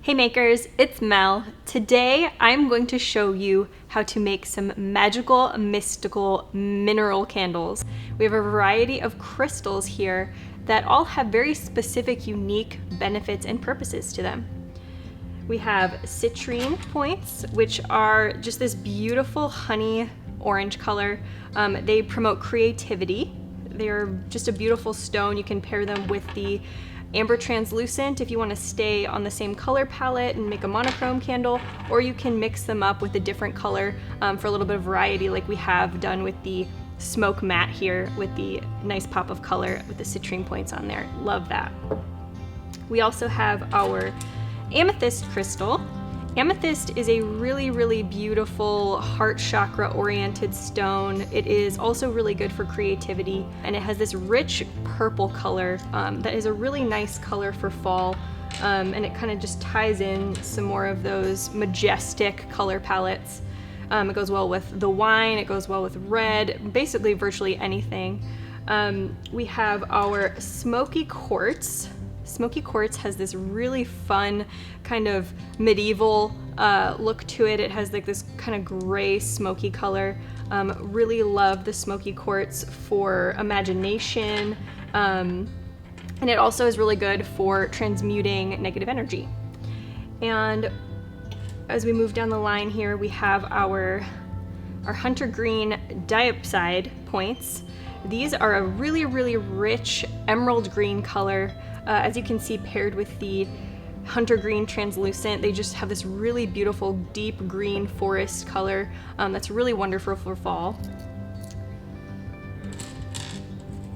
Hey makers, it's Mel. Today I'm going to show you how to make some magical, mystical mineral candles. We have a variety of crystals here that all have very specific, unique benefits and purposes to them. We have citrine points, which are just this beautiful honey orange color. They promote creativity. They're just a beautiful stone. You can pair them with the amber translucent if you want to stay on the same color palette and make a monochrome candle, or you can mix them up with a different color for a little bit of variety, like we have done with the smoke matte here with the nice pop of color with the citrine points on there. Love that. We also have our Amethyst Crystal. Amethyst is a really, really beautiful heart chakra oriented stone. It is also really good for creativity, and it has this rich purple color that is a really nice color for fall, and it kind of just ties in some more of those majestic color palettes. It goes well with the wine, it goes well with red, basically virtually anything. We have our Smoky Quartz. Smoky Quartz has this really fun kind of medieval look to it. It has like this kind of gray smoky color. Really love the Smoky Quartz for imagination. And it also is really good for transmuting negative energy. And as we move down the line here, we have our hunter green diopside points. These are a really, really rich emerald green color. As you can see, paired with the hunter green translucent, they just have this really beautiful deep green forest color that's really wonderful for fall.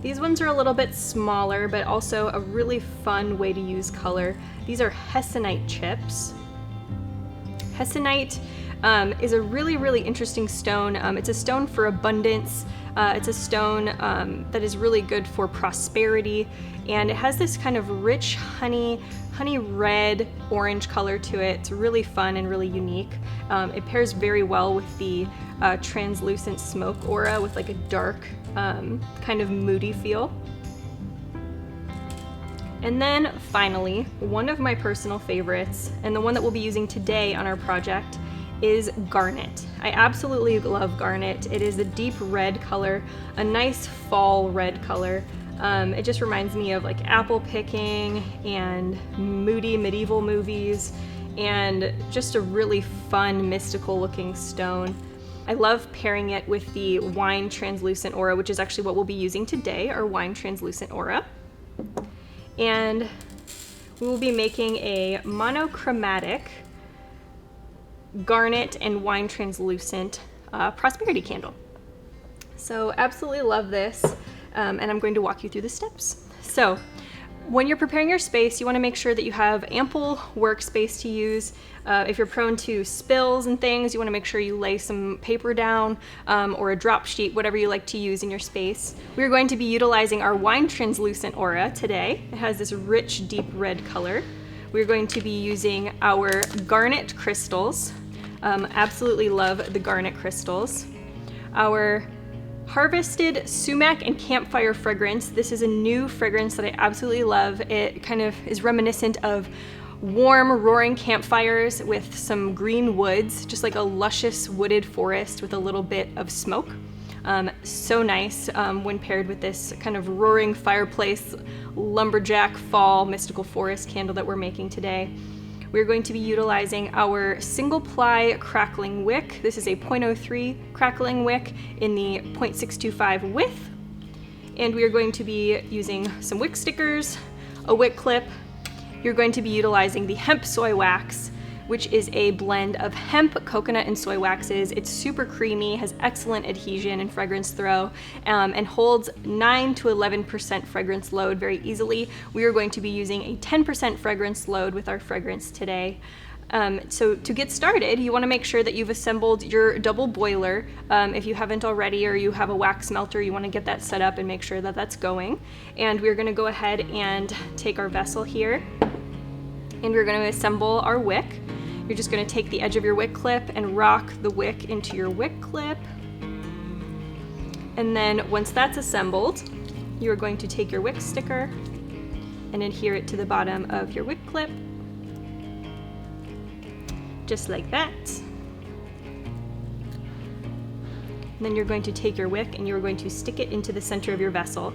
These ones are a little bit smaller, but also a really fun way to use color. These are Hessianite Chips. Hessianite is a really, really interesting stone. It's a stone for abundance. It's a stone that is really good for prosperity, and it has this kind of rich honey red orange color to it. It's really fun and really unique. It pairs very well with the translucent smoke aura with like a dark kind of moody feel. And then finally, one of my personal favorites, and the one that we'll be using today on our project, is Garnet. I absolutely love Garnet. It is a deep red color, a nice fall red color. It just reminds me of like apple picking and moody medieval movies, and just a really fun mystical looking stone. I love pairing it with the wine translucent aura, which is actually what we'll be using today, our wine translucent aura. And we will be making a monochromatic garnet and wine translucent prosperity candle. So absolutely love this, and I'm going to walk you through the steps. So when you're preparing your space, you want to make sure that you have ample workspace to use. If you're prone to spills and things, you want to make sure you lay some paper down or a drop sheet, whatever you like to use in your space. We're going to be utilizing our wine translucent aura today. It has this rich deep red color. We're going to be using our garnet crystals. Absolutely love the garnet crystals. Our harvested sumac and campfire fragrance. This is a new fragrance that I absolutely love. It kind of is reminiscent of warm, roaring campfires with some green woods, just like a luscious wooded forest with a little bit of smoke. So nice when paired with this kind of roaring fireplace, lumberjack fall mystical forest candle that we're making today. We're going to be utilizing our single ply crackling wick. This is a 0.03 crackling wick in the 0.625 width. And we are going to be using some wick stickers, a wick clip. You're going to be utilizing the hemp soy wax, which is a blend of hemp, coconut, and soy waxes. It's super creamy, has excellent adhesion and fragrance throw, and holds 9 to 11% fragrance load very easily. We are going to be using a 10% fragrance load with our fragrance today. So to get started, you want to make sure that you've assembled your double boiler. If you haven't already, or you have a wax melter, you want to get that set up and make sure that that's going. And we're going to go ahead and take our vessel here, and we're going to assemble our wick. You're just going to take the edge of your wick clip and rock the wick into your wick clip. And then once that's assembled, you're going to take your wick sticker and adhere it to the bottom of your wick clip. just like that. And then you're going to take your wick and you're going to stick it into the center of your vessel.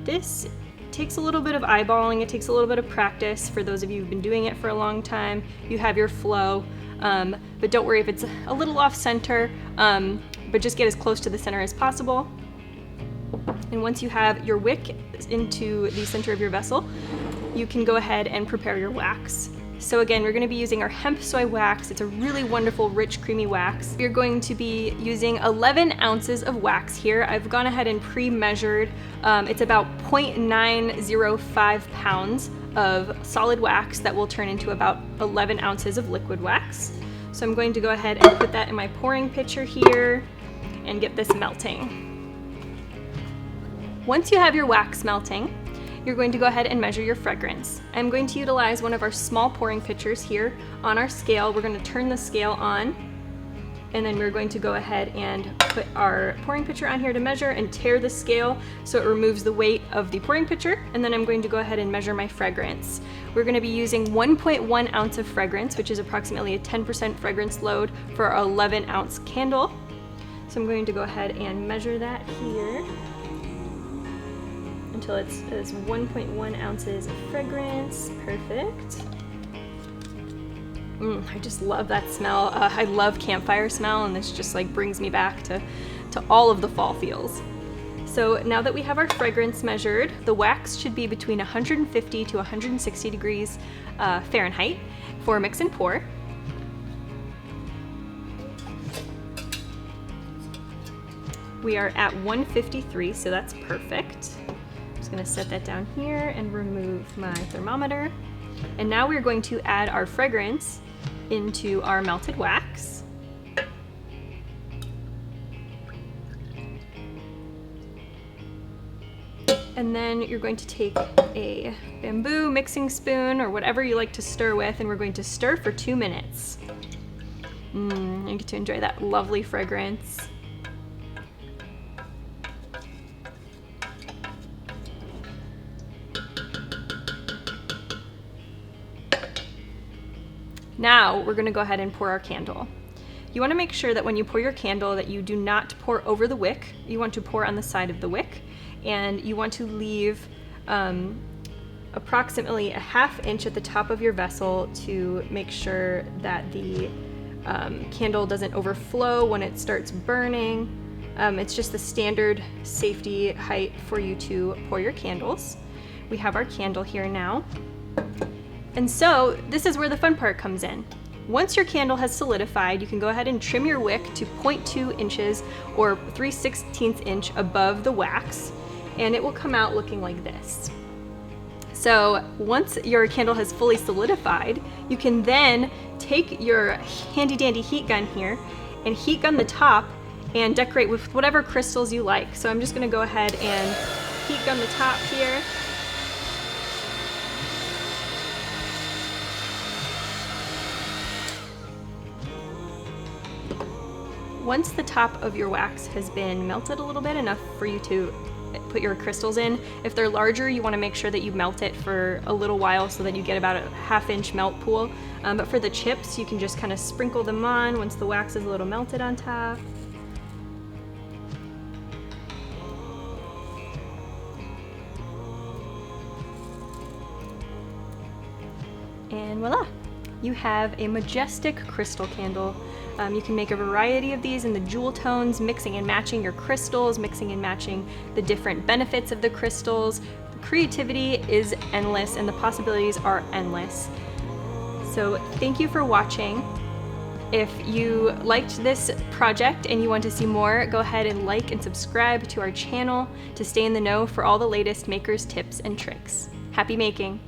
This takes a little bit of eyeballing, it takes a little bit of practice. For those of you who've been doing it for a long time, you have your flow, but don't worry if it's a little off center, but just get as close to the center as possible. And once you have your wick into the center of your vessel, you can go ahead and prepare your wax. So again, we're going to be using our hemp soy wax. It's a really wonderful, rich, creamy wax. We're going to be using 11 ounces of wax here. I've gone ahead and pre-measured. It's about 0.905 pounds of solid wax that will turn into about 11 ounces of liquid wax. So I'm going to go ahead and put that in my pouring pitcher here and get this melting. Once you have your wax melting, you're going to go ahead and measure your fragrance. I'm going to utilize one of our small pouring pitchers here on our scale. We're going to turn the scale on, and then we're going to go ahead and put our pouring pitcher on here to measure and tare the scale so it removes the weight of the pouring pitcher. And then I'm going to go ahead and measure my fragrance. We're going to be using 1.1 ounce of fragrance, which is approximately a 10% fragrance load for our 11 ounce candle. So I'm going to go ahead and measure that here until it's 1.1 ounces of fragrance. Perfect. I just love that smell. I love campfire smell, and this just like brings me back to all of the fall feels. So now that we have our fragrance measured, the wax should be between 150 to 160 degrees Fahrenheit for mix and pour. We are at 153, so that's perfect. I'm just gonna set that down here and remove my thermometer. And now we're going to add our fragrance into our melted wax. And then you're going to take a bamboo mixing spoon or whatever you like to stir with, and we're going to stir for 2 minutes. You get to enjoy that lovely fragrance. Now we're going to go ahead and pour our candle. You want to make sure that when you pour your candle that you do not pour over the wick. You want to pour on the side of the wick, and you want to leave approximately a ½ inch at the top of your vessel to make sure that the candle doesn't overflow when it starts burning. It's just the standard safety height for you to pour your candles. We have our candle here now. And so this is where the fun part comes in. Once your candle has solidified, you can go ahead and trim your wick to 0.2 inches or 3/16 inch above the wax, and it will come out looking like this. So once your candle has fully solidified, you can then take your handy dandy heat gun here and heat gun the top and decorate with whatever crystals you like. So I'm just gonna go ahead and heat gun the top here. Once the top of your wax has been melted a little bit, enough for you to put your crystals in. If they're larger, you want to make sure that you melt it for a little while so that you get about a ½ inch melt pool. But for the chips, you can just kind of sprinkle them on once the wax is a little melted on top. And voila! You have a majestic crystal candle. You can make a variety of these in the jewel tones, mixing and matching your crystals, mixing and matching the different benefits of the crystals. The creativity is endless and the possibilities are endless. So thank you for watching. If you liked this project and you want to see more, go ahead and like and subscribe to our channel to stay in the know for all the latest makers, tips, and tricks. Happy making!